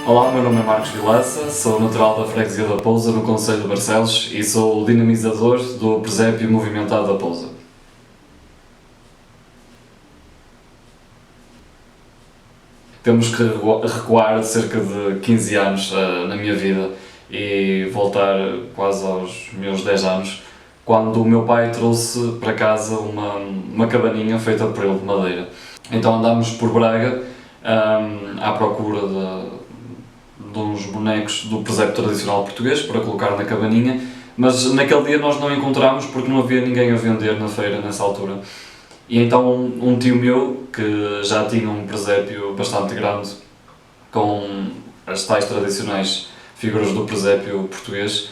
Olá, meu nome é Marcos Vilaça, sou natural da freguesia da Pousa, no concelho de Barcelos, e sou o dinamizador do presépio movimentado da Pousa. Temos que recuar cerca de 15 anos na minha vida e voltar quase aos meus 10 anos, quando o meu pai trouxe para casa uma cabaninha feita por ele de madeira. Então andámos por Braga à procura de uns bonecos do presépio tradicional português para colocar na cabaninha, mas naquele dia nós não encontramos porque não havia ninguém a vender na feira nessa altura. E então um tio meu, que já tinha um presépio bastante grande, com as tais tradicionais figuras do presépio português,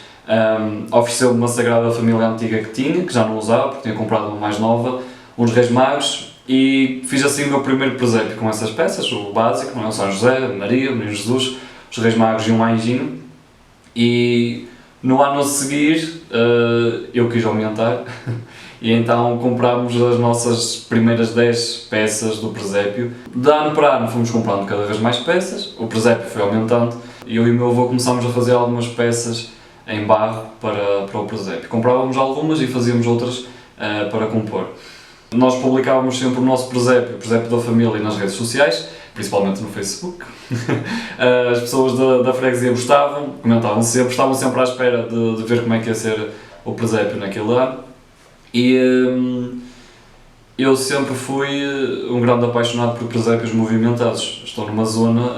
ofereceu-me uma Sagrada Família antiga que tinha, que já não usava, porque tinha comprado uma mais nova, uns Reis Magos, e fiz assim o meu primeiro presépio com essas peças, o básico, não é? O São José, Maria, o Menino Jesus, os Reis Magos e um anjinho. E no ano a seguir eu quis aumentar e então comprámos as nossas primeiras 10 peças do presépio. De ano para ano fomos comprando cada vez mais peças, o presépio foi aumentando e eu e o meu avô começámos a fazer algumas peças em barro para o presépio. Comprávamos algumas e fazíamos outras para compor. Nós publicávamos sempre o nosso presépio, o presépio da família, nas redes sociais, principalmente no Facebook. As pessoas da freguesia gostavam, comentavam sempre, estavam sempre à espera de ver como é que ia ser o presépio naquele ano. E eu sempre fui um grande apaixonado por presépios movimentados. Estou numa zona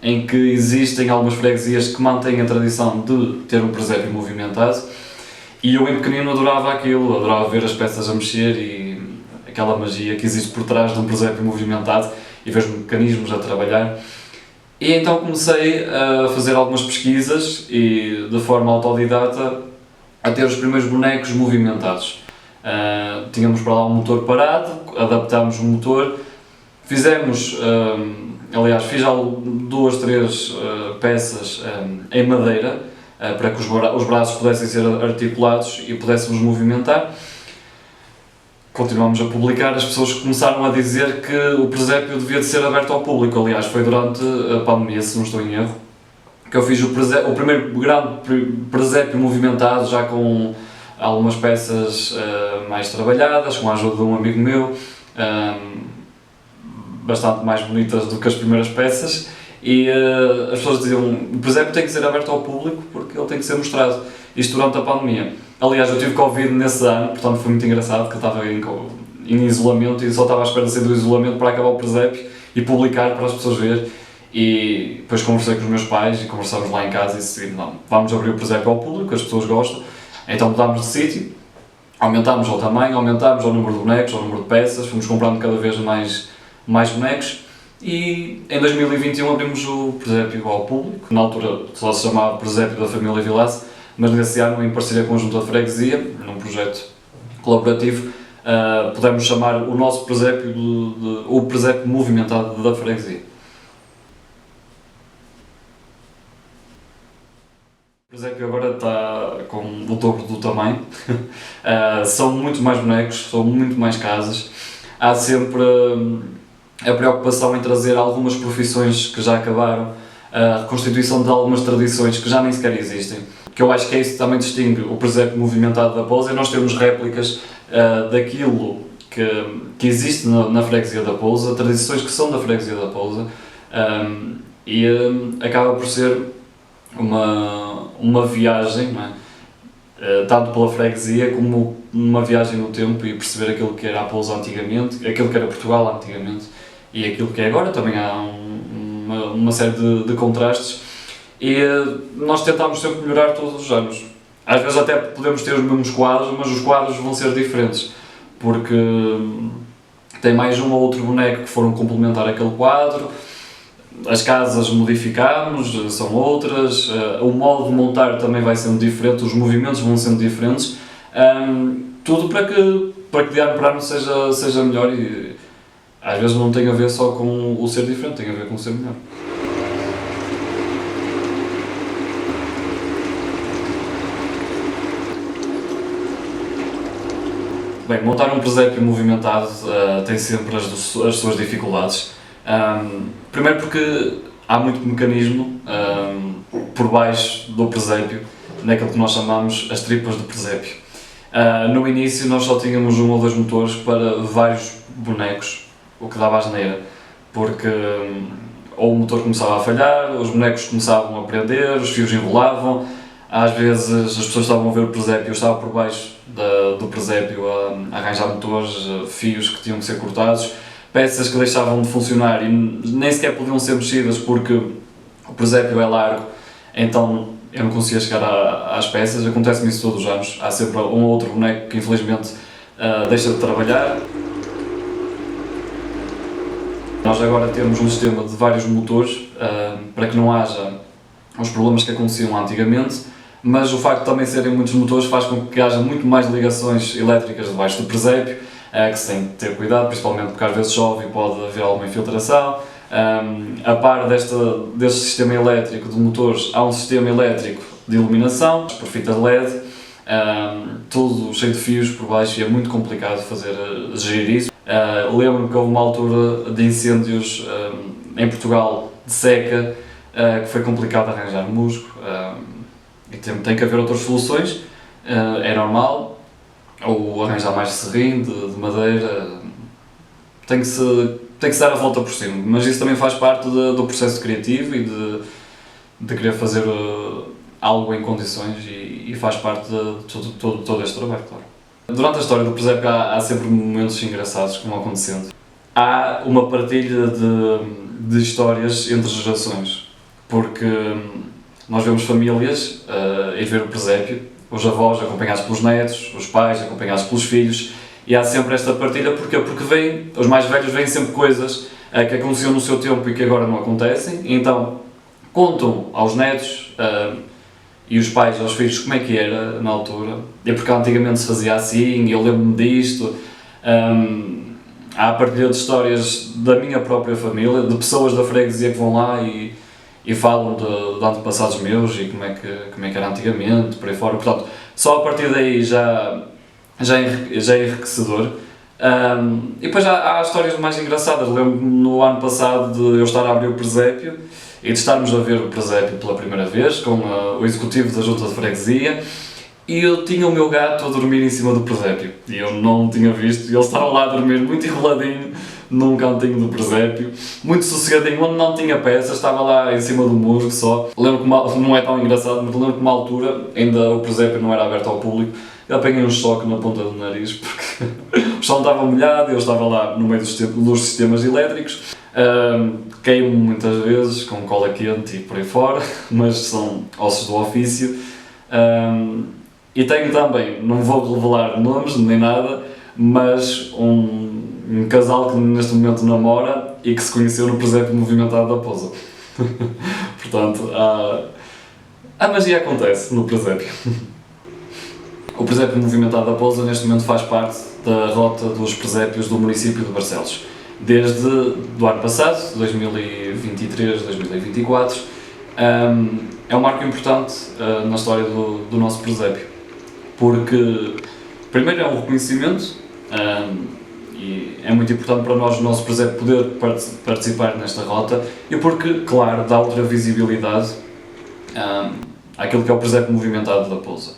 em que existem algumas freguesias que mantêm a tradição de ter um presépio movimentado, e eu em pequenino adorava aquilo, adorava ver as peças a mexer e aquela magia que existe por trás de um presépio movimentado e ver os mecanismos a trabalhar. E então comecei a fazer algumas pesquisas e, de forma autodidata, a ter os primeiros bonecos movimentados. Tínhamos para lá um motor parado, adaptámos o motor, fizemos, aliás, fiz já 2, 3 peças em madeira, para que os braços pudessem ser articulados e pudéssemos movimentar. Continuamos a publicar, as pessoas começaram a dizer que o presépio devia de ser aberto ao público. Aliás, foi durante a pandemia, se não estou em erro, que eu fiz o primeiro grande presépio movimentado, já com algumas peças mais trabalhadas, com a ajuda de um amigo meu, bastante mais bonitas do que as primeiras peças, e as pessoas diziam que o presépio tem que ser aberto ao público porque ele tem que ser mostrado. Isto durante a pandemia. Aliás, eu tive Covid nesse ano, portanto foi muito engraçado, porque eu estava em isolamento e só estava à espera de sair do isolamento para acabar o presépio e publicar para as pessoas verem. E depois conversei com os meus pais e conversámos lá em casa e decidimos, não, vamos abrir o presépio ao público, as pessoas gostam. Então mudámos de sítio, aumentámos o tamanho, aumentámos o número de bonecos, o número de peças, fomos comprando cada vez mais bonecos, e em 2021 abrimos o presépio ao público. Na altura só se chamava Presépio da Família Vilaça, mas nesse ano, em parceria com a Junta de Freguesia, num projeto colaborativo, pudemos chamar o nosso presépio o presépio movimentado da freguesia. O presépio agora está com o dobro do tamanho, são muito mais bonecos, são muito mais casas. Há sempre a preocupação em trazer algumas profissões que já acabaram, a reconstituição de algumas tradições que já nem sequer existem, que eu acho que é isso que também distingue o presépio movimentado da Pousa, é nós termos réplicas daquilo que existe na freguesia da Pousa, tradições que são da freguesia da Pousa, e acaba por ser uma viagem, não é? Tanto pela freguesia como uma viagem no tempo, e perceber aquilo que era a Pousa antigamente, aquilo que era Portugal antigamente e aquilo que é agora. Também há uma série de contrastes, e nós tentamos sempre melhorar todos os anos. Às vezes até podemos ter os mesmos quadros, mas os quadros vão ser diferentes, porque tem mais um ou outro boneco que foram complementar aquele quadro, as casas modificamos, são outras, o modo de montar também vai sendo diferente, os movimentos vão sendo diferentes, tudo para que de ano para ano seja melhor, e às vezes não tem a ver só com o ser diferente, tem a ver com o ser melhor. Bem, montar um presépio movimentado tem sempre as suas dificuldades. Primeiro porque há muito mecanismo por baixo do presépio, naquilo que nós chamamos as tripas do presépio. No início nós só tínhamos 1 ou 2 motores para vários bonecos, o que dava asneira, porque ou o motor começava a falhar, os bonecos começavam a prender, os fios enrolavam, às vezes as pessoas estavam a ver o presépio, eu estava por baixo do presépio a arranjar motores, fios que tinham que ser cortados, peças que deixavam de funcionar e nem sequer podiam ser mexidas porque o presépio é largo, então eu não conseguia chegar às peças. Acontece-me isso todos os anos, há sempre um ou outro boneco que infelizmente deixa de trabalhar. Nós agora temos um sistema de vários motores para que não haja os problemas que aconteciam antigamente, mas o facto de também serem muitos motores faz com que haja muito mais ligações elétricas debaixo do presépio, que se tem de ter cuidado, principalmente porque às vezes chove e pode haver alguma infiltração. A par deste sistema elétrico de motores, há um sistema elétrico de iluminação, por fitas LED, tudo cheio de fios por baixo e é muito complicado gerir isso. Lembro-me que houve uma altura de incêndios em Portugal, de seca, que foi complicado arranjar musgo, e tem que haver outras soluções, é normal, ou arranjar mais de serrim, de madeira, tem que se dar a volta por cima, mas isso também faz parte do processo criativo e de querer fazer algo em condições e faz parte de todo este trabalho, claro. Durante a história do presépio há sempre momentos engraçados que vão acontecendo. Há uma partilha de histórias entre gerações, porque nós vemos famílias a ver o presépio, os avós acompanhados pelos netos, os pais acompanhados pelos filhos, e há sempre esta partilha. Porquê? Porque os mais velhos veem sempre coisas que aconteciam no seu tempo e que agora não acontecem, e então contam aos netos e os pais aos filhos como é que era na altura, e porque antigamente se fazia assim, eu lembro-me disto. Há a partilha de histórias da minha própria família, de pessoas da freguesia que vão lá e falam de antepassados meus e como é que era antigamente, por aí fora. Portanto, só a partir daí já é enriquecedor. E depois há histórias mais engraçadas. Lembro-me no ano passado de eu estar a abrir o presépio e de estarmos a ver o presépio pela primeira vez com o executivo da junta de freguesia, e eu tinha o meu gato a dormir em cima do presépio e eu não o tinha visto, e ele estava lá a dormir muito enroladinho num cantinho do presépio, muito sossegadinho, onde não tinha peças, estava lá em cima do musgo só. Lembro que não é tão engraçado, mas lembro que uma altura, ainda o presépio não era aberto ao público, eu apanhei um choque na ponta do nariz porque o chão estava molhado e eu estava lá no meio dos sistemas elétricos. Caí-me muitas vezes com cola quente e por aí fora, mas são ossos do ofício. E tenho também, não vou revelar nomes nem nada, mas um casal que neste momento namora e que se conheceu no presépio movimentado da Pousa. Portanto, a magia acontece no presépio. O presépio movimentado da Pousa neste momento faz parte da rota dos presépios do município de Barcelos. Desde o ano passado, 2023-2024, é um marco importante na história do nosso presépio, porque primeiro é um reconhecimento e é muito importante para nós, o nosso presépio, poder participar nesta rota, e porque, claro, dá outra visibilidade àquilo que é o presépio movimentado da Pousa.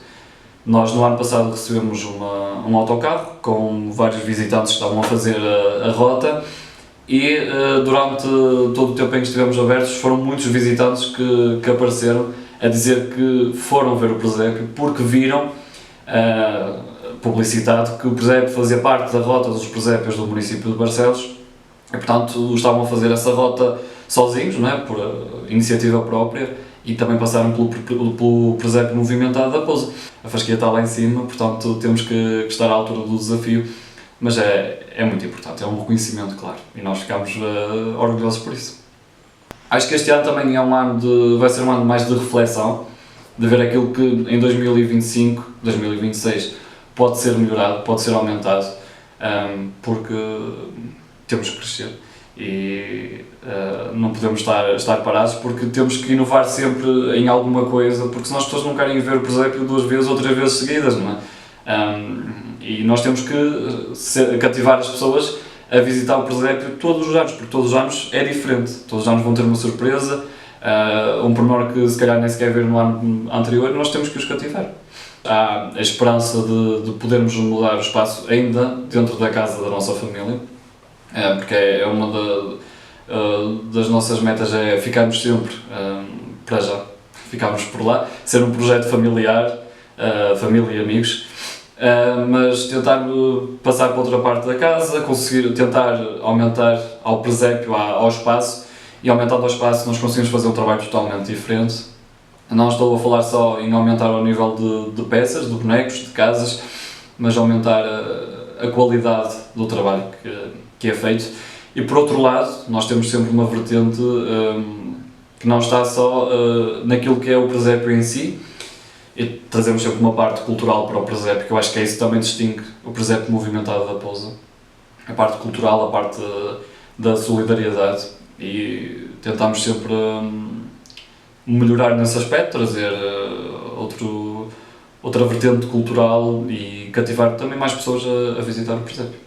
Nós no ano passado recebemos um autocarro com vários visitantes que estavam a fazer a rota, e durante todo o tempo em que estivemos abertos foram muitos visitantes que apareceram a dizer que foram ver o presépio porque viram publicitado que o presépio fazia parte da rota dos presépios do município de Barcelos, e portanto estavam a fazer essa rota sozinhos, não é? Por iniciativa própria, e também passaram pelo presépio movimentado da Pousa. A fasquia está lá em cima, portanto temos que estar à altura do desafio, mas é muito importante, é um reconhecimento, claro, e nós ficamos orgulhosos por isso. Acho que este ano também vai ser um ano mais de reflexão, de ver aquilo que em 2025, 2026 pode ser melhorado, pode ser aumentado, porque temos que crescer e não podemos estar parados, porque temos que inovar sempre em alguma coisa, porque senão as pessoas não querem ver o presépio 2 vezes ou 3 vezes seguidas, não é? E nós temos que cativar as pessoas a visitar o presépio todos os anos, porque todos os anos é diferente, todos os anos vão ter uma surpresa, um pormenor que se calhar nem sequer ver no ano anterior, nós temos que os cativar. Há a esperança de podermos mudar o espaço ainda dentro da casa da nossa família, porque é uma das nossas metas é ficarmos sempre, para já, ficarmos por lá, ser um projeto familiar, família e amigos, mas tentar passar para outra parte da casa, conseguir tentar aumentar ao presépio, ao espaço, e aumentando ao espaço nós conseguimos fazer um trabalho totalmente diferente. Não estou a falar só em aumentar ao nível de peças, de bonecos, de casas, mas aumentar a qualidade do trabalho que é feito. E por outro lado, nós temos sempre uma vertente que não está só naquilo que é o presépio em si, e trazemos sempre uma parte cultural para o presépio, que eu acho que é isso que também distingue o presépio movimentado da Pousa. A parte cultural, a parte da solidariedade, e tentamos sempre melhorar nesse aspecto, trazer outra vertente cultural e cativar também mais pessoas a visitar o presépio.